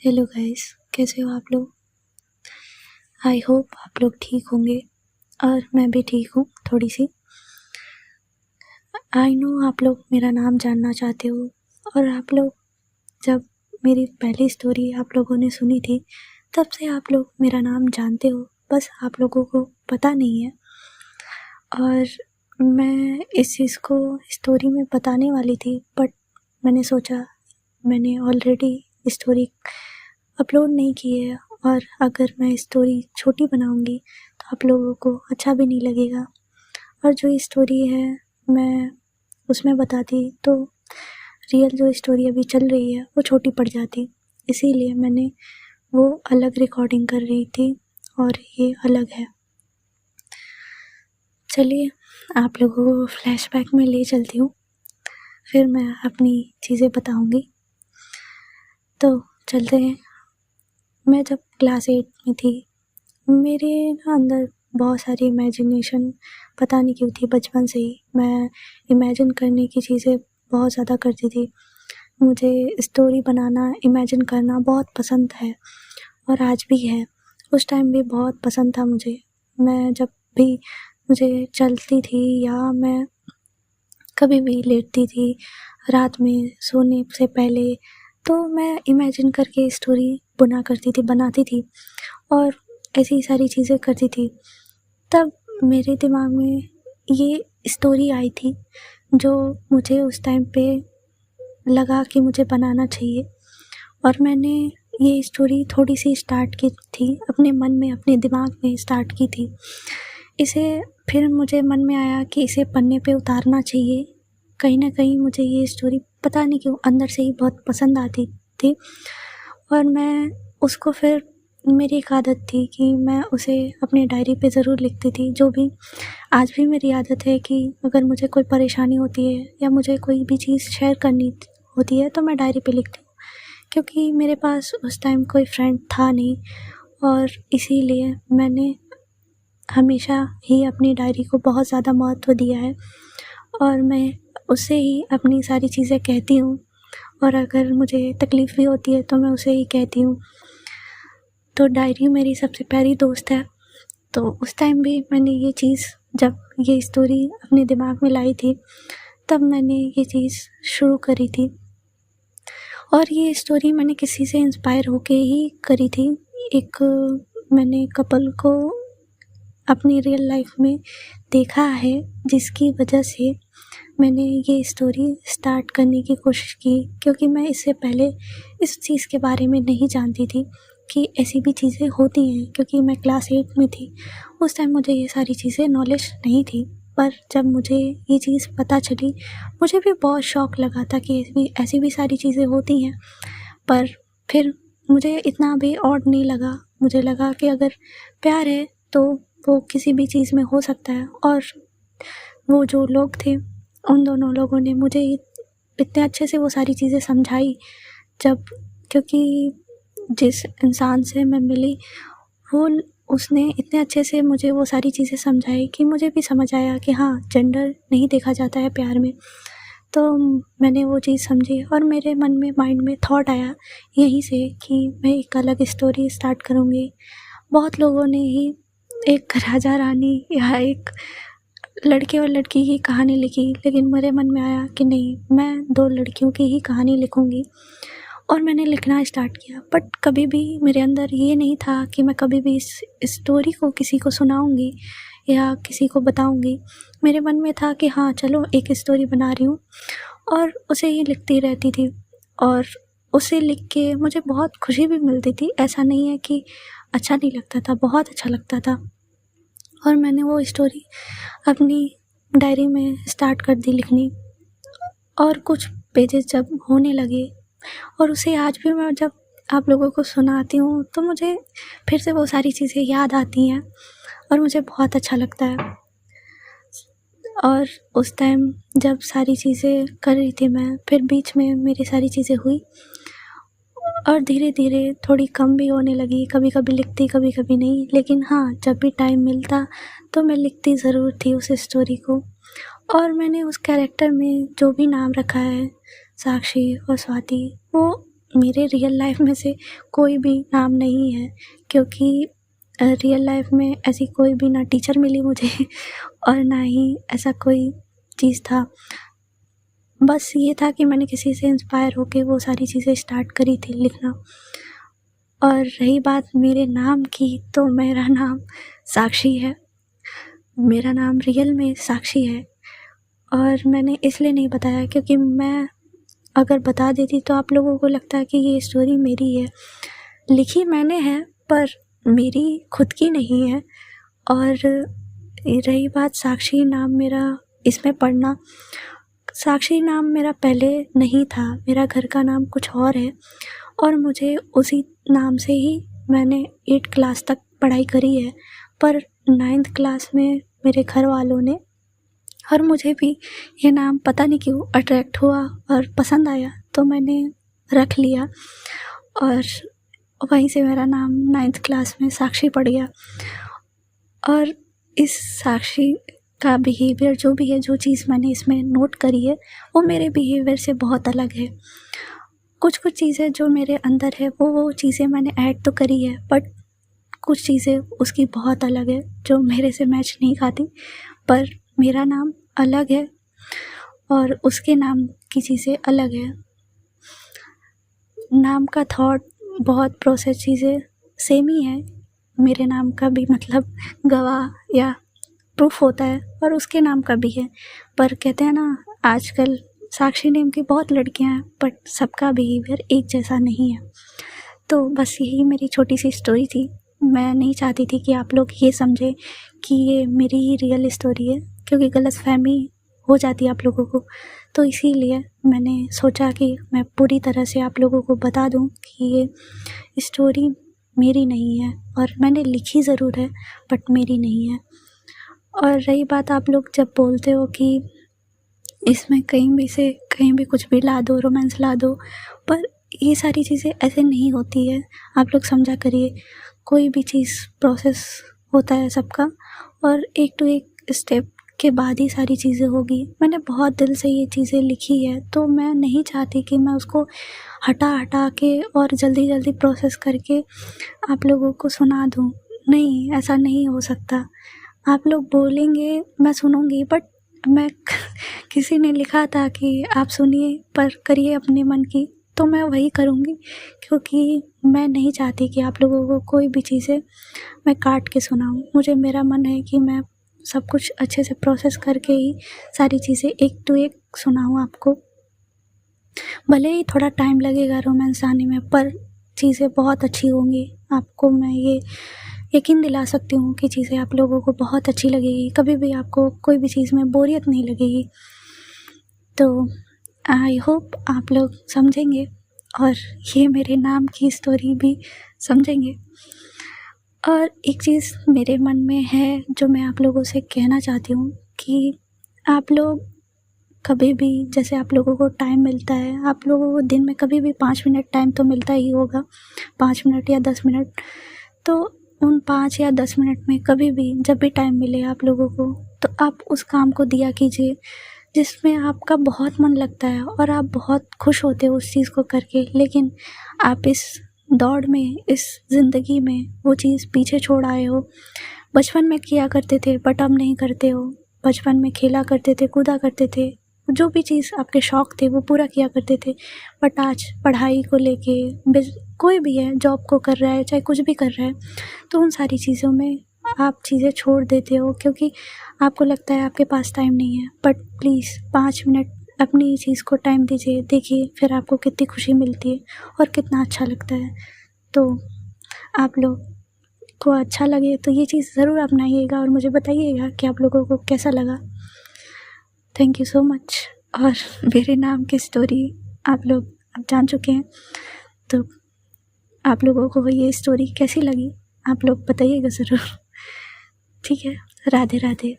Hello guys, कैसे हो आप लोग। आई होप आप लोग ठीक होंगे और मैं भी ठीक हूँ थोड़ी सी। आई नो आप लोग मेरा नाम जानना चाहते हो और आप लोग जब मेरी पहली स्टोरी आप लोगों ने सुनी थी तब से आप लोग मेरा नाम जानते हो, बस आप लोगों को पता नहीं है। और मैं इस चीज़ को स्टोरी में बताने वाली थी, बट मैंने सोचा मैंने ऑलरेडी स्टोरी अपलोड नहीं की है और अगर मैं स्टोरी छोटी बनाऊंगी तो आप लोगों को अच्छा भी नहीं लगेगा, और जो स्टोरी है मैं उसमें बताती तो रियल जो स्टोरी अभी चल रही है वो छोटी पड़ जाती। इसीलिए मैंने वो अलग रिकॉर्डिंग कर रही थी और ये अलग है। चलिए आप लोगों को फ्लैशबैक में ले चलती हूँ, फिर मैं अपनी चीज़ें बताऊंगी। तो चलते हैं। मैं जब क्लास 8 में थी, मेरे अंदर बहुत सारी इमेजिनेशन पता नहीं क्यों थी। बचपन से ही मैं इमेजिन करने की चीज़ें बहुत ज़्यादा करती थी। मुझे स्टोरी बनाना, इमेजिन करना बहुत पसंद है और आज भी है। उस टाइम भी बहुत पसंद था मुझे। मैं जब भी मुझे चलती थी या मैं कभी भी लेटती थी रात में सोने से पहले, तो मैं इमेजिन करके स्टोरी बुना करती थी, बनाती थी और ऐसी सारी चीज़ें करती थी। तब मेरे दिमाग में ये स्टोरी आई थी जो मुझे उस टाइम पे लगा कि मुझे बनाना चाहिए, और मैंने ये स्टोरी थोड़ी सी स्टार्ट की थी अपने मन में, अपने दिमाग में स्टार्ट की थी इसे। फिर मुझे मन में आया कि इसे पन्ने पे उतारना चाहिए। कहीं ना कहीं मुझे ये स्टोरी पता नहीं क्यों अंदर से ही बहुत पसंद आती थी और मैं उसको फिर, मेरी एक आदत थी कि मैं उसे अपनी डायरी पे ज़रूर लिखती थी। जो भी आज भी मेरी आदत है कि अगर मुझे कोई परेशानी होती है या मुझे कोई भी चीज़ शेयर करनी होती है तो मैं डायरी पे लिखती हूँ, क्योंकि मेरे पास उस टाइम कोई फ्रेंड था नहीं और इसीलिए मैंने हमेशा ही अपनी डायरी को बहुत ज़्यादा महत्व दिया है और मैं उससे ही अपनी सारी चीज़ें कहती हूँ। और अगर मुझे तकलीफ़ भी होती है तो मैं उसे ही कहती हूँ। तो डायरी मेरी सबसे प्यारी दोस्त है। तो उस टाइम भी मैंने ये चीज़, जब ये स्टोरी अपने दिमाग में लाई थी तब मैंने ये चीज़ शुरू करी थी। और ये स्टोरी मैंने किसी से इंस्पायर होके ही करी थी। एक मैंने कपल को अपनी रियल लाइफ में देखा है, जिसकी वजह से मैंने ये स्टोरी स्टार्ट करने की कोशिश की, क्योंकि मैं इससे पहले इस चीज़ के बारे में नहीं जानती थी कि ऐसी भी चीज़ें होती हैं। क्योंकि मैं क्लास 8 में थी, उस टाइम मुझे ये सारी चीज़ें नॉलेज नहीं थी। पर जब मुझे ये चीज़ पता चली मुझे भी बहुत शौक़ लगा था कि ऐसी भी सारी चीज़ें होती हैं। पर फिर मुझे इतना भी ऑड नहीं लगा। मुझे लगा कि अगर प्यार है तो वो किसी भी चीज़ में हो सकता है। और वो जो लोग थे, उन दोनों लोगों ने मुझे इतने अच्छे से वो सारी चीज़ें समझाई जब, क्योंकि जिस इंसान से मैं मिली उसने इतने अच्छे से मुझे वो सारी चीज़ें समझाई कि मुझे भी समझ आया कि हाँ, जेंडर नहीं देखा जाता है प्यार में। तो मैंने वो चीज़ समझी और मेरे मन में, माइंड में थॉट आया यहीं से कि मैं एक अलग स्टोरी स्टार्ट करूँगी। बहुत लोगों ने ही एक राजा रानी या एक लड़के और लड़की की कहानी लिखी, लेकिन मेरे मन में आया कि नहीं, मैं 2 लड़कियों की ही कहानी लिखूँगी और मैंने लिखना स्टार्ट किया। बट कभी भी मेरे अंदर ये नहीं था कि मैं कभी भी इस स्टोरी को किसी को सुनाऊँगी या किसी को बताऊँगी। मेरे मन में था कि हाँ चलो, एक स्टोरी बना रही हूँ और उसे ही लिखती रहती थी और उसे लिख के मुझे बहुत खुशी भी मिलती थी। ऐसा नहीं है कि अच्छा नहीं लगता था, बहुत अच्छा लगता था। और मैंने वो स्टोरी अपनी डायरी में स्टार्ट कर दी लिखनी, और कुछ पेजेस जब होने लगे और उसे आज भी मैं जब आप लोगों को सुनाती हूँ तो मुझे फिर से वो सारी चीज़ें याद आती हैं और मुझे बहुत अच्छा लगता है। और उस टाइम जब सारी चीज़ें कर रही थी मैं, फिर बीच में मेरी सारी चीज़ें हुई और धीरे धीरे थोड़ी कम भी होने लगी। कभी कभी लिखती, कभी कभी नहीं, लेकिन हाँ, जब भी टाइम मिलता तो मैं लिखती ज़रूर थी उस स्टोरी को। और मैंने उस कैरेक्टर में जो भी नाम रखा है, साक्षी और स्वाति, वो मेरे रियल लाइफ में से कोई भी नाम नहीं है, क्योंकि रियल लाइफ में ऐसी कोई भी ना टीचर मिली मुझे और ना ही ऐसा कोई चीज़ था। बस ये था कि मैंने किसी से इंस्पायर होके वो सारी चीज़ें स्टार्ट करी थी लिखना। और रही बात मेरे नाम की, तो मेरा नाम साक्षी है। मेरा नाम रियल में साक्षी है, और मैंने इसलिए नहीं बताया क्योंकि मैं अगर बता देती तो आप लोगों को लगता है कि ये स्टोरी मेरी है। लिखी मैंने है पर मेरी खुद की नहीं है। और रही बात साक्षी नाम मेरा इसमें पढ़ना, साक्षी नाम मेरा पहले नहीं था, मेरा घर का नाम कुछ और है, और मुझे उसी नाम से ही मैंने 8 क्लास तक पढ़ाई करी है। पर 9th क्लास में मेरे घर वालों ने, और मुझे भी ये नाम पता नहीं क्यों अट्रैक्ट हुआ और पसंद आया, तो मैंने रख लिया, और वहीं से मेरा नाम 9th क्लास में साक्षी पड़ गया। और इस साक्षी का बिहेवियर जो भी है, जो चीज़ मैंने इसमें नोट करी है, वो मेरे बिहेवियर से बहुत अलग है। कुछ चीज़ें जो मेरे अंदर है वो चीज़ें मैंने ऐड तो करी है, बट कुछ चीज़ें उसकी बहुत अलग है जो मेरे से मैच नहीं खाती। पर मेरा नाम अलग है और उसके नाम की चीज़ें अलग है। नाम का थॉट, बहुत प्रोसेस चीज़ें सेम ही है। मेरे नाम का भी मतलब गवाह या प्रूफ होता है, और उसके नाम का भी है। पर कहते हैं ना, आजकल साक्षी नेम की बहुत लड़कियां हैं, बट सबका बिहेवियर एक जैसा नहीं है। तो बस यही मेरी छोटी सी स्टोरी थी। मैं नहीं चाहती थी कि आप लोग ये समझें कि ये मेरी ही रियल स्टोरी है, क्योंकि गलतफहमी हो जाती है आप लोगों को। तो इसीलिए मैंने सोचा कि मैं पूरी तरह से आप लोगों को बता दूं कि ये स्टोरी मेरी नहीं है, और मैंने लिखी ज़रूर है बट मेरी नहीं है। और रही बात, आप लोग जब बोलते हो कि इसमें कहीं भी कुछ भी ला दो, रोमांस ला दो, पर ये सारी चीज़ें ऐसे नहीं होती है। आप लोग समझा करिए, कोई भी चीज़ प्रोसेस होता है सबका, और एक टू एक स्टेप के बाद ही सारी चीज़ें होगी। मैंने बहुत दिल से ये चीज़ें लिखी है, तो मैं नहीं चाहती कि मैं उसको हटा के और जल्दी प्रोसेस करके आप लोगों को सुना दूँ। नहीं, ऐसा नहीं हो सकता। आप लोग बोलेंगे मैं सुनूंगी, बट मैं किसी ने लिखा था कि आप सुनिए पर करिए अपने मन की, तो मैं वही करूँगी, क्योंकि मैं नहीं चाहती कि आप लोगों को कोई भी चीज़ें मैं काट के सुनाऊँ। मुझे, मेरा मन है कि मैं सब कुछ अच्छे से प्रोसेस करके ही सारी चीज़ें एक टू एक सुनाऊँ आपको। भले ही थोड़ा टाइम लगेगा रोमांस आने में, पर चीज़ें बहुत अच्छी होंगी। आपको मैं ये यकीन दिला सकती हूँ कि चीज़ें आप लोगों को बहुत अच्छी लगेगी। कभी भी आपको कोई भी चीज़ में बोरियत नहीं लगेगी। तो आई होप आप लोग समझेंगे, और ये मेरे नाम की स्टोरी भी समझेंगे। और एक चीज़ मेरे मन में है जो मैं आप लोगों से कहना चाहती हूँ कि आप लोग कभी भी, जैसे आप लोगों को टाइम मिलता है, आप लोगों को दिन में कभी भी 5 मिनट टाइम तो मिलता ही होगा, 5 मिनट या 10 मिनट। तो उन 5 या 10 मिनट में कभी भी, जब भी टाइम मिले आप लोगों को, तो आप उस काम को दिया कीजिए जिसमें आपका बहुत मन लगता है और आप बहुत खुश होते हो उस चीज़ को करके। लेकिन आप इस दौड़ में, इस ज़िंदगी में वो चीज़ पीछे छोड़ आए हो। बचपन में किया करते थे बट अब नहीं करते हो। बचपन में खेला करते थे, कूदा करते थे, जो भी चीज़ आपके शौक़ थे वो पूरा किया करते थे। बट आज पढ़ाई को लेके, कोई भी है, जॉब को कर रहा है, चाहे कुछ भी कर रहा है, तो उन सारी चीज़ों में आप चीज़ें छोड़ देते हो क्योंकि आपको लगता है आपके पास टाइम नहीं है। बट प्लीज़ 5 मिनट अपनी चीज़ को टाइम दीजिए, देखिए फिर आपको कितनी खुशी मिलती है और कितना अच्छा लगता है। तो आप लोग को अच्छा लगे तो ये चीज़ ज़रूर अपनाइएगा और मुझे बताइएगा कि आप लोगों को कैसा लगा। Thank you so much. और मेरे नाम की स्टोरी आप लोग अब जान चुके हैं, तो आप लोगों को ये स्टोरी कैसी लगी आप लोग बताइएगा ज़रूर। ठीक है, राधे राधे।